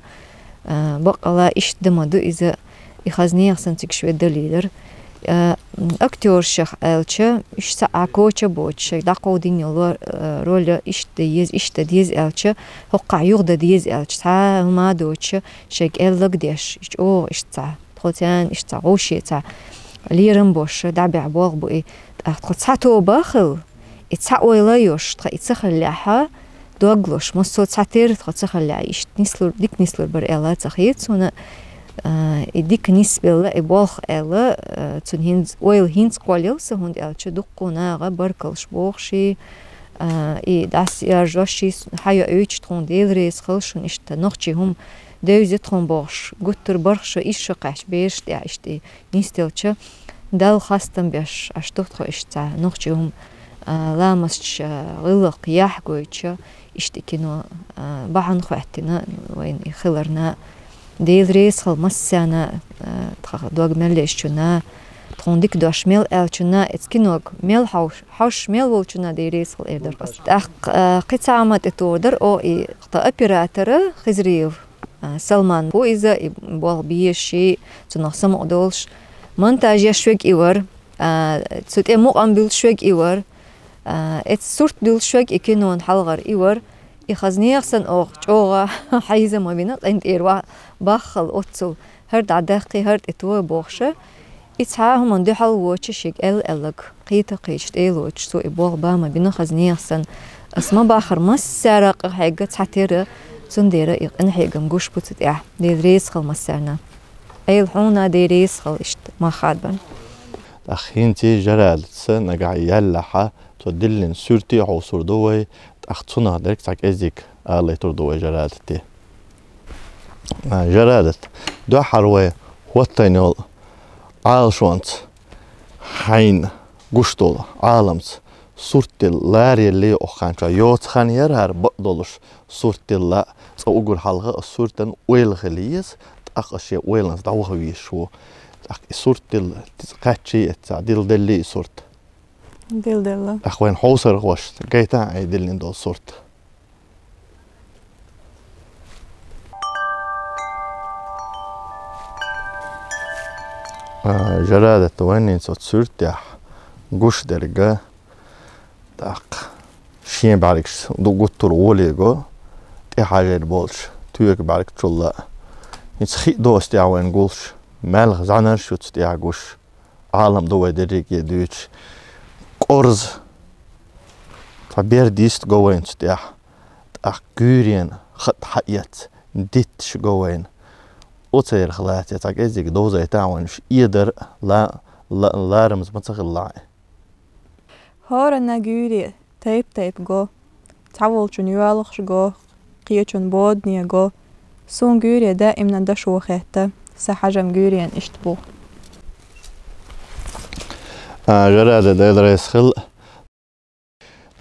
بق الله إيش دمادو إذا يخزني أحسن تكشوي دليلر أكتور شخ ألشة إيش ساعكوش بوش دقو دينيو رول إيش تديز ألشة هقع يغدا ديز ألشة تا ما دوش شيك ألق ديش إيش تا تخوتان إيش تا غوشي تا ليرم بوش دعبي عبوغ بوئي تخوتاتو باخل إتساقوي لايوش تخا إتساخل لحا دوغلوش مصو تساتير تخوتساخل لحا إيش نسلور ديك نسلور بر إلا تخيط سونا ديك نسبة إبوخ إلا تون هينز ويل هينز قوليل سهوند إلشة دقونا غبركلش بوخشي داس يرجوشي حيا أيش تون ديلريس خلشون إشتا نخشي هم دوزي تون بوخش قطر برخش إيش قاش بيش دي إشتي نستيلشة دال خاستن بيش أشتوخ إشتا نخشي هم لامسش غلق يحقويتشا إشتي كينو بحن خواتنا وين خلرنا ديلريس خل مسانا دوغ ملشنا تخونديك دوش ميل ألشنا إتكينوغ ميل حوش ميل ولشنا ديلريس خل إيدر قطع عمد إتوردر أو إقطع أبيراتر خزريف سلمان بو إذا بوغ بيشي تنخ سمع دولش montage شوك إيور تسوت مقام بيل شوك إيور صورت دول شوك إكينون حلغر إيور يخزني أحسن أوغ جوغا حيزة ما بينات عند إيروا باخل أوتسو هرد عداقي هرد إتوا بوخشة إتحاهم عند حل واتش شيك ألق قيتا قيشت واتش سو إبوغ با ما بينا خزني أحسن اسما باخر مسارق حاجة تحتير سنديرة إن حاجة مجوش بوتت ديريس خل مسارنا الحونا ديريس خل إشت ما خادبن أخينتي جرالتس نقع يلحا تدلن سورتي عصور دوي أختنا درك تاك إزيك الله تردوي جرالتي جرالت دو حروي واتينول عالشوانت حين قشتول عالمت صورتل لاري اللي أخانشا يوت خان يرهر بقدولش صورتل لا سأقول حلقة صورتن ويل خليس أخشي ويلنس دعوه ويشو صورتل تقاتشي ديل دلي صورت ديل أخوين حوصر غوش جايتا عي دلين دول صورت جرادة توانين صوت صورتيح قوش درجة داق شين بعركش دو قطر وليغو تي حاجة بولش تويك بعرك تشولا يتخي دوست يعوين قولش مالغ زعنر شو تستيع قوش عالم دوي دريك يدوش قرز فبير ديست قوين تستيع تاق قورين خط حقيت ديتش قوين وتسير خلات يتاق ازيك دوزا يتعوين ش يدر لا رمز متخل لاعي هورنا قوري تيب قو تعول جنوالخ قو قيتشن بودنيا قو سون قوري دائما دشو خيته سحجم قوريان اشتبو جرادة دايدريس خل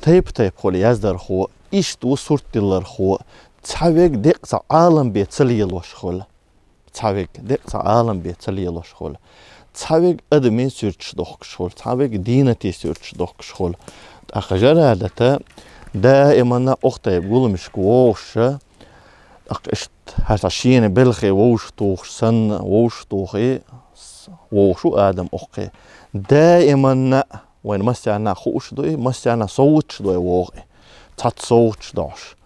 تيب خولي يزدر خو اشتو صورتلر خو تحويق ديق عالم بيتسلي الوش خول تحويق ديق عالم بيتسلي الوش خول تحويق ادمين سيرتش دوخ شخول تحويق دينتي سيرتش دوخ شخول أخ جرادة دائما أختي بقول مش كوش إشت هالشين بلخي ووش توخ سن ووش توخي ووشو آدم أخي دائما وين مسيانا خوش دوي مسيانا صوتش دوي ووغي تات صوتش دوش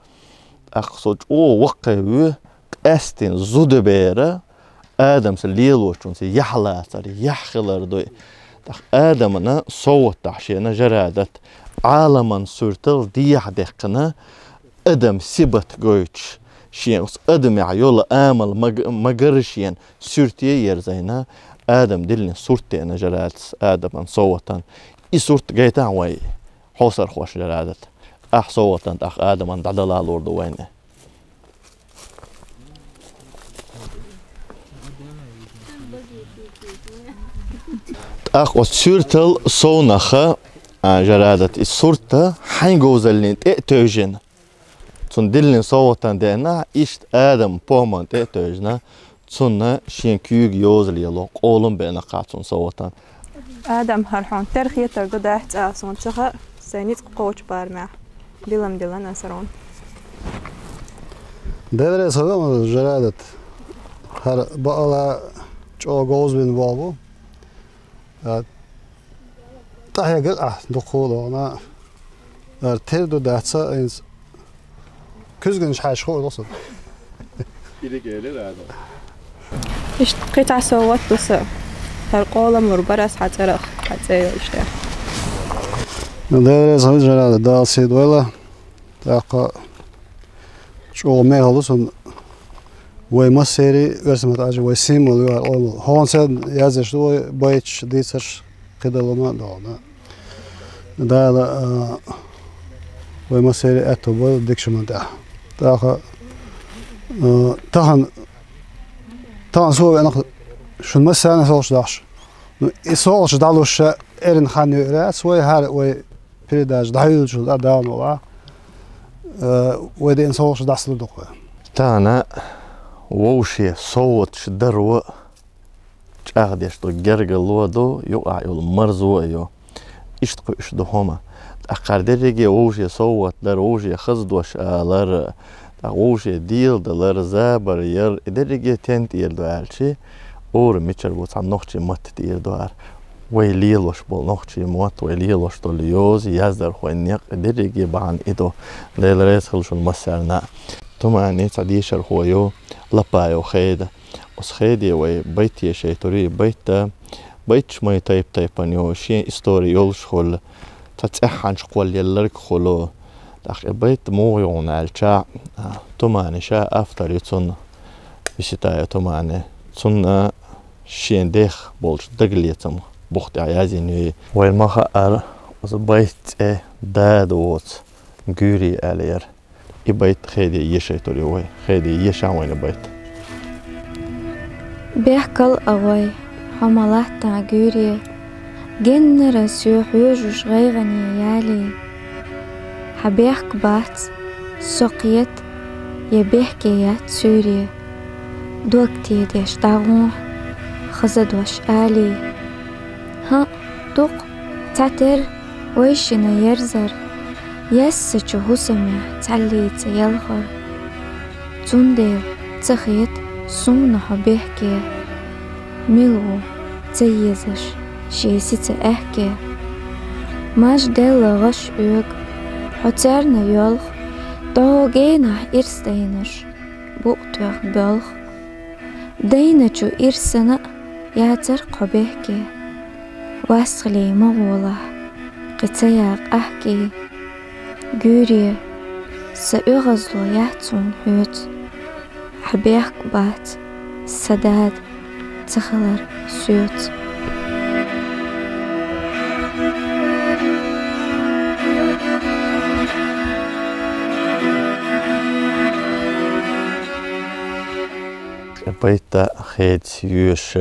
أقصد وقعي أستين زود بيرا آدم سليلوش سي يحلا سري يحخلر دوي آدمنا صوت تحشينا جرادت عالما سورتل ديح دقنا أدم سبت جويتش شين أدم يعيول آمل مجرشين سورتي يرزينا آدم دلني صورتي أنا جرادت آدم صوتا إي صورت جيتا وي حوصر خوش جرادت صوتا آدم أن دعدلا لورد وينه وسورتل صونخة جرادت الصورة حنجوزلين تأتوجن تندلين صوتا دينا إشت آدم بومان تأتوجنا تسنة شين كيوغ يوزلي لو قولن بينا قاتون صوتا آدم هرحون ترخية ترقدات آسون تخا سينيت قوش بارمع دلم دلن أسرون دلري صدام جرادت هر بقى جو جوز بين بابو تحيا قلعة دخوله أنا تردو دهتسا إنس كزغنش حاش خور وصل إلي قيلي هذا إيش قطع صوت بس هالقولة مربرس حترخ حتى إشتاق دلري صدام جرادت دا سيد ويلا تاقا شو ميغلوسون وي مسيري رسمت عجب وي سيمول هون سيد يازش دوي بايتش ديتش قدلما دونا دالا وي مسيري اتو بول ديكشمان دا تاخا تاهن سو انا شو مسانا سوش داش سوش دالوش ارن خان يرا سوي هار وي بريداج دايل شو داون ولا وي دين سوش داسل دوخ تانا ووشي صوت شدرو أخديش تو جرج اللودو يقع يول مرزو يو إشتقو إشدو هما أقار درجي ووشي صوت در ووشي خزدوش آلر ووشي ديل دلر زابر ير درجي تنت يردو آلشي اور ميچر بوت عن نوخشي مت يردو آر ويليلوش بول نوخشي موت ويليلوش تو ليوز يزدر خوين نيق درجي بان إدو ليل ريس خلشون مسارنا توماني تعديشر هو يو لبايو خيدا اس خيدي وي بيتي شي توري بيتش ماي تايب انيو شي استوري يولش خول تتحن شقول يلرك خلو داخ بيت مويون الشا توماني شا افتر يتون بشتاي توماني تون شين ديخ بولش دغليتم بوخت عيازيني وين ما خار اس بيت دادوت غوري الير بيت خيدي يشي توري وي خيدي يشاوين بيت بيحكل أغوي حمالات تعجوري جنر سيوحوش غيغني يالي حبيحك بات سقيت يبيحكيات سوريا دوكتي ديش داغون خزد وش آلي ها دوق تعتر ويشنا يرزر يسجو هسمع تعليت يلغر تندير تخيت سونا حبيحكي ميلو تيزش شيسيت احكي ماش ديلا غش اوغ حترنا يلغ دوغينا إرستينش بوقتوغ بلغ دينچو إرسنا ياتر قبيحكي واسغلي مغولا قتياق احكي جوري سأغزلو يحتون هوت حبيحك بات سداد تخلر سوت بيتا خيد سيوش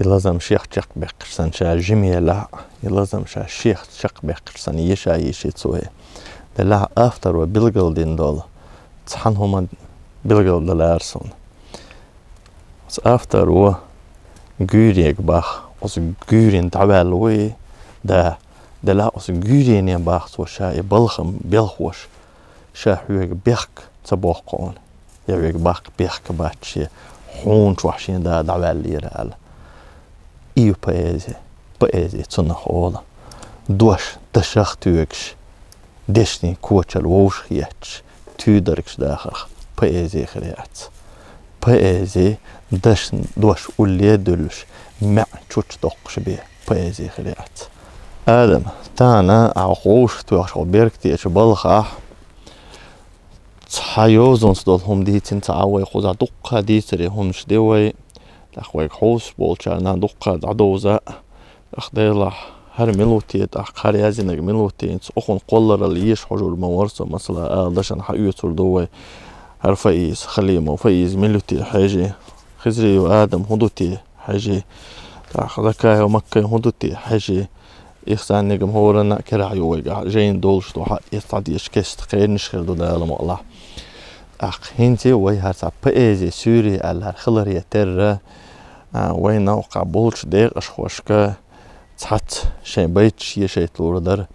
يلازم شيخ تشق بقرسن شا جميلة يلازم شا شيخ تشق بقرسن يشا يشي تسوي دلا افتر وبلغل دين دول تحن هما بلغل دلارسون اس افتر و غوريك باخ اس غورين تعبالوي دلا اس غورين باخ سو شا بلخم بلخوش شا حوغ بيخك تبوقون يبيك باق بيحك باتشي حونش وحشين دا دعوالي رال إيو بأيزي تصنخ أولا دوش دشاخ توكش دشني كوچل ووش خياتش تودركش داخل بأيزي خريات بأيزي دشن دوش أولي دلش مع تشوش دوقش بيه بأيزي خريات آدم تانا عقوش توخش وبيركتي اش بالخاح تحيوزون سدول هم ديتين تعاوي خوزا دقا ديتري هم شديوي لأخويك حوس بولشانا دقا دعدوزا أخديلا هر ملوتي تأخر يازينك ملوتي أخون قولر اللي يش حجور مورسو مثلا دشان حيوتر دوي هر فايز خليمو فايز ملوتي حاجي خزري وآدم هدوتي حاجي ذكايا ومكة هدوتي حاجي إخسان نجم هورنا كراعي ويقع جين دولش دوحا يستعديش كست خير نشخر دو دالم الله أخ هنتي وي هرسا بأيزي سوري على خلرية تر وين نوقع بولش ديق أشخوشكا تحت شين بيتش يشيت لوردر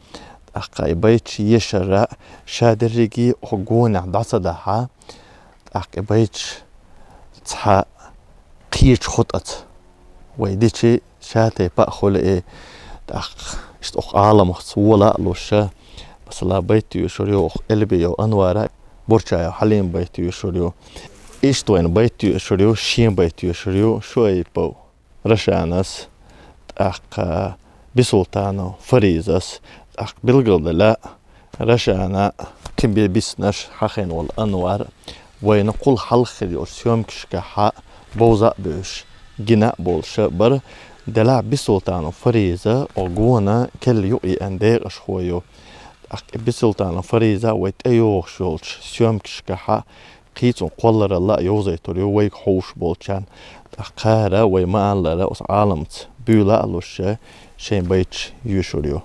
أخ بيتش يشرع شادريجي أخونا دعصا دحا أخ بيتش تحا قيش خطأت ويديشي شاتي بأخول إيه أخ اشت عالم ولا لوشة بس لا بيتي يشريو قلبي يو أنوارا برشا حليم بيتي يشريو اشت وين بيتي يشريو شين بيتي يشريو شوي بو رشانس أخ بسلطانو فريزس أخ بالقلد لا رشانا كم بيسنش حخين والأنوار وين قل حلخي يوم كشكحا بوزا بوش جنا بولش بر دلع بسلطانو فريزة وقونا كل يوئي اندير اشخويو بسلطانو فريزة ويت ايوغ شولش سيوم كشكحا قيتون قولر الله يوزي توريو ويك حوش بولشان اقارا ويمان لرا اس عالمت بيولا الوش شين بيتش يوشوريو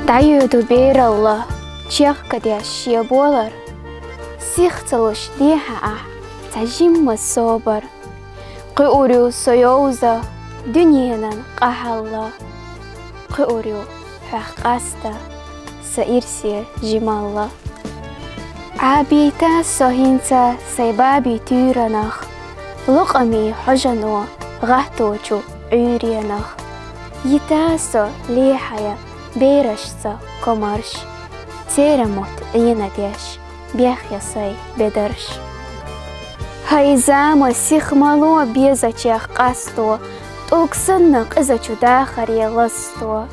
دعيودو بير الله تشيخ كديا شيابولر سيختلوش ديها تجيم الصبر قيوريو سيوزا دنيانا قهلا قيوريو فقاستا سيرسي جمالا عابيتا سوهينتا سيبابي تيرانخ لقمي حجنو غهتوچو عيريانخ يتاسو ليحيا بيرشسا كومارش تيرموت عيناديش بيخيساي بدرش هاي زاما سيخمالو بيزاچيخ قاستو توكسنق ازاچو داخر يلستو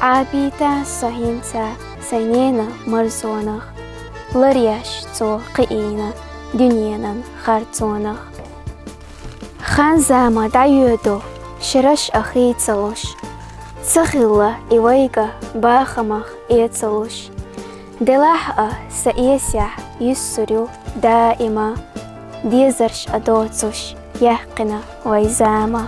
عابيتا سوهينتا سينينا مرزونخ لرياش تو قيينا دنيانا خارتونخ خان زاما دعيودو شرش أخيتسلوش تسخيلا إيويغا باخمخ إيتسلوش دلاحة سإيسيح يسريو دائما ديزرش أدوتسوش يحقنا ويزاما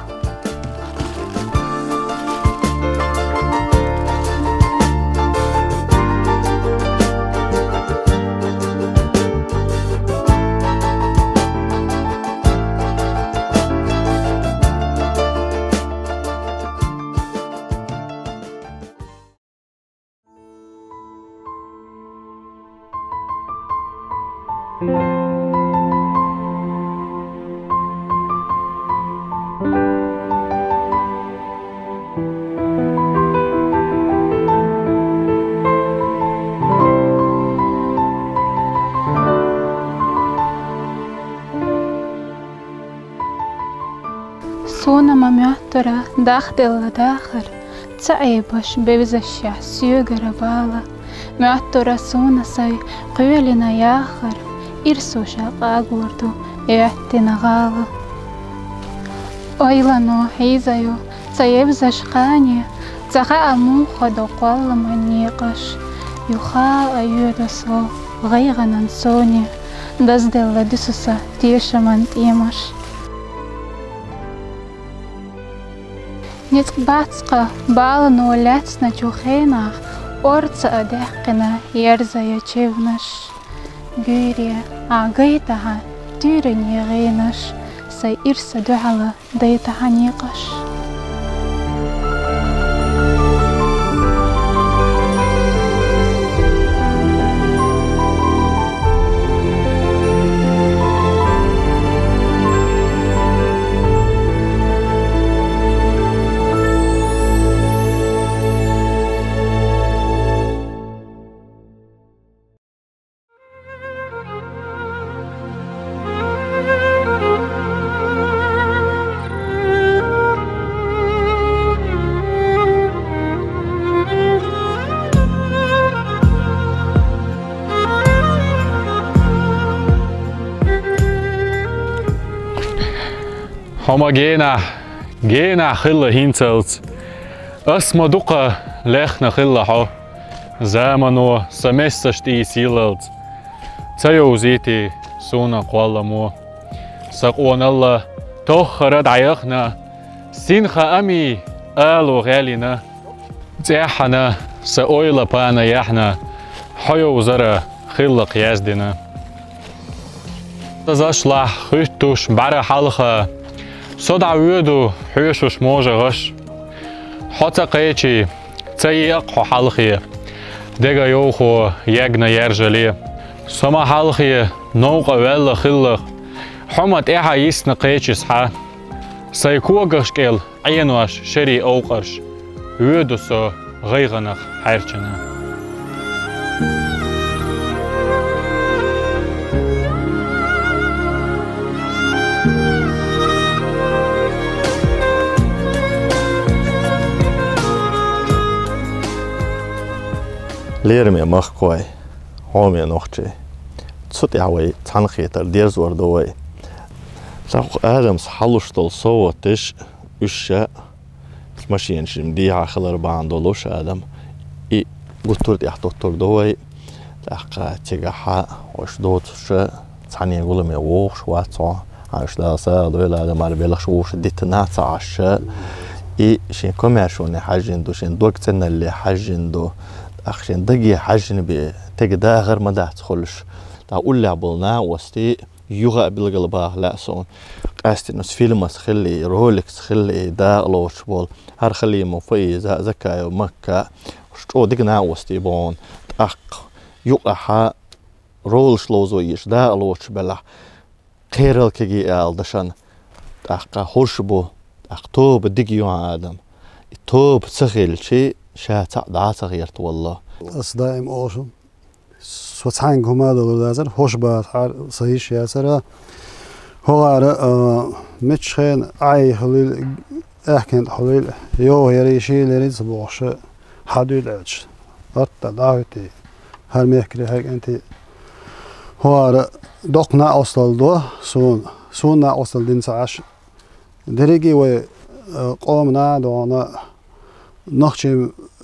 Sona mamjöttöra dahdella dahar, tsaibos bevzashya syögara vala, möttöra sona sai qyölina jahar, irsusha qagurdu öhtina gala. Oilano hizayo, tsayevzash qanya, tsaha amukhado qallama niqash, yuha ayudaso غيغنان سوني دزدل دسوسا تيشمان تيماش نتق باتسقا بالنو لاتسنا جوخيناخ أورت أدقنا يرزا يتشيفنش جوريا عقيتها تيرن يغينش سيرس دعلا ديتها نيقش هما جينا خلا هينتلت اسما دوقا لخنا خلا حو زامنو سمستشتي سيلت تيو زيتي سونا قوالا مو ساقوان الله توخرد عيخنا سينخا امي آلو غالينا تيحنا سأويلا بانا يحنا حيو زرا خلا قيازدنا تزاشلا خشتوش برا حلخا صدع ويدو حيشوش موجة غش حتى قيتي تيقحو حلخي ديغا يوخو يجنا يرجلي سما حلخي نوقا ولا خلق حمد إيحا يسنا قيتي سحا سيكوغش كيل عينواش شري أوقرش ويدو سو غيغنخ حيرچنا ليرمي مخكوي هومي نوختي تصوت يعوي تنخيتر ديرز وردوي ساق آدمس حلوشتل صوتش وشا ماشيين شمديها خلر باندولوش آدم إي قطرت يحتوتر دوي تحقا تيجاحا وش دوتش تعني يقول مي ووش واتسو عاش لا سادو إلا آدم عربيلخش ووش ديتنا تعشا إي شين كوميرشوني حاجين دو شين دوكتنا اللي حاجين دو أخشين دقي حاجن بتجدا غير ما ده تخلش تقول لي عبلنا وستي يوغا بالقلبه لا صون قاست نص فيلم تخلي رولكس تخلي دا لوش بول هر خلي مفي زكا مكة شو دقنا وستي بون أخ يوقع رولش لوزويش دا لوش بلا خير الكجي دشان أخ هرشبو أخ توب دقي يوم آدم توب تخيل شيء شاتا دعاتا غيرت والله أصدائم أوشم سوتحان هما دولو لازر هوش بات حار صحيش ياسرا هو عارا متشخين عاي خليل احكين خليل يو هيريشي لريد سبوغش حدو العج أرتا دعوتي هر ميحكري هاك انتي هو عارا دوقنا أوصل دو سونا أوصل دين سعاش دريجي وي قومنا دونا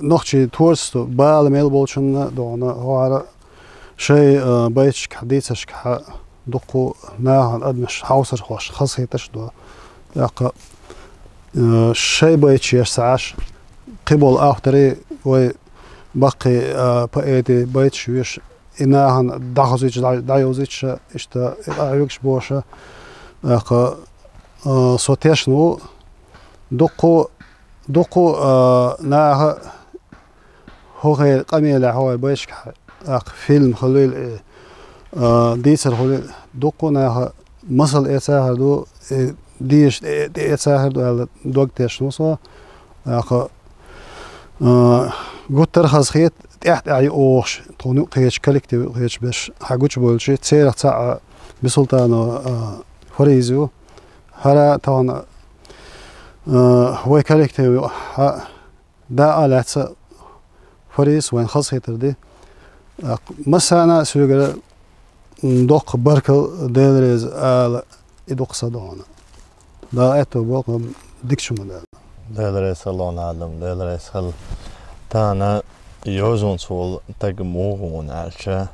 نخشي تورستو بالميل بولشن دونا هو على شيء بيتش كحديثش كح دقو ناهن أدمش حوصر خوش خاصيتش دو ياقا شيء بيتش يسعاش قبل آخري وي باقي بقيتي بيتش ويش إناهن دخزيتش دايوزيتش إشتا أعيوكش بوشة ياقا صوتيشنو دقو ناها هو غير قميلة هو بيشك فيلم خليل ديسر خليل دقو ناها مصل إتساهر دو ديش إتساهر دو دوق تشنوسوا قلت ترخص خيط تحت أعي أوش تونو قيش كالكتي قيش بش حقوش بولشي تسيرخ تاع بسلطانو فريزيو هلا طبعا هو كالكتي دا آلات فريز وين خاص هيتر دي مسانا سوغر دوق بركل ديلريز آل إدوق صدونا دا اتو بوق ديكشو مدال ديلريز اللون عالم ديلريز خل تانا يوزون سول تجموعون عالشا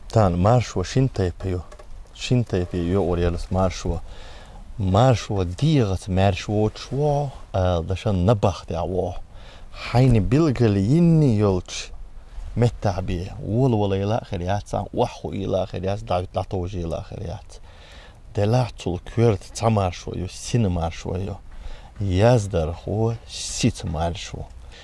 تان مارشوا شنتي بيو أوريالس مارشوا ديغت مارشوا شوا دشان نبخ دعوه حين بلغل يني يولش متعبي ولا إلى آخريات وحو إلى آخريات دعوت إلى آخريات دلعتو الكورت تمار شويو سينمار شويو يازدر هو سيت مار شو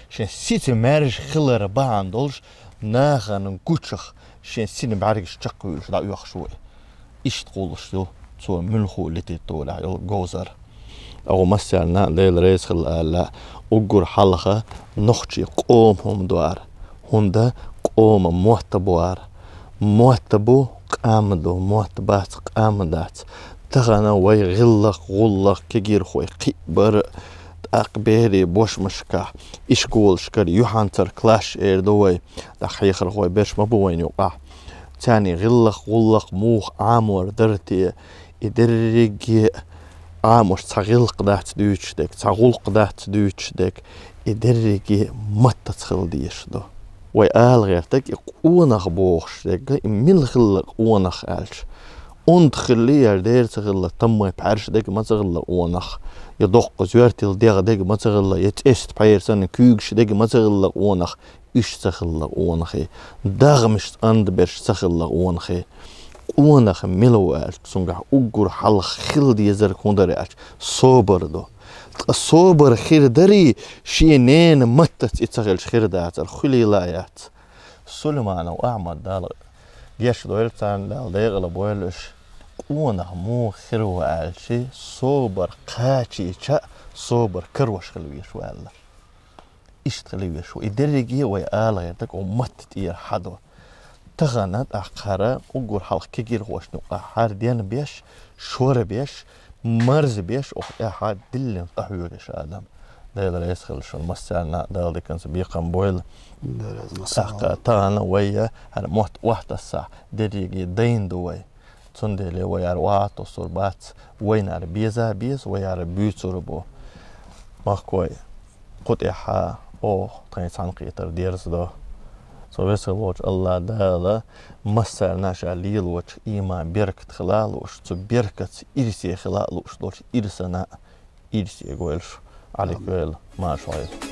شن سيت مارش خلر بعن دولش ناخن كوتشخ شن سين بعرقش تقويش دا يوخ شوي إيش تقولش دو تو ملخو اللي تطولع يو جوزر أو مثلا ليل رئيس خل أجر حلقة نخشي قومهم دوار هندا قوم محتبوار محتبو قامدو محتبات قامدات تغنى وي غلق كجير خوي قبر أقبيري بوش مشكا إشكول شكر يوحانتر كلاش إيردوي دخيخر خوي بيش مبوين يوقع تاني غلق موخ عامور درتي إدرجي عاموش تغلق دات دوتشدك تغلق دات دوتشدك إدرجي متتخل ديش دو وي آل غيرتك يقونخ بوخشدك إميل غلق قونخ آلش اندخلي يردير تغلق تموي بعرش دك ما تغلق قونخ يدق زوارتي الديغ دك ما تغلق يتأست بحيرسان كوغش دك ما تغلق قونخ إيش تغلق قونخي داغمش أند برش تغلق قونخي قونخ ملو آلش سنجح أجر حلق خلد يزر كوندري آلش صوبر دو الصوبر خير دري شينين متت يتغلش خير داتر خلي لايات سلمان وأحمد دال جيش دويلتان دال ديغل بويلش قونخ مو خير وآلشي صوبر قاتشي شا صوبر كروش خلويش وآلا إيش تخلويش وإدرجي ويآل غيرتك ومتت إير حدو تغنت أخرى أقول حلق كجير خوش نقع حاردين بيش شور بيش مرز بيش أحد دلين قحيولش آدم دايل يسخل شو المسالنا دايل دي كان سبيقا بويل تغنى ويا هذا موت واحدة الساعة دريجي دين دوي تندلي ويا روات وصربات وين على بيزا بيز ويا على بيوتر بو ما كوي قد إحا أو تاني قيتر ديرز دو سويس الوجه الله دالا مسال ناش عليل وجه إيمان بركة خلال وش بركة إرسي خلال وش دوش إرسنا إرسي قويلش عليك ويل ما شوي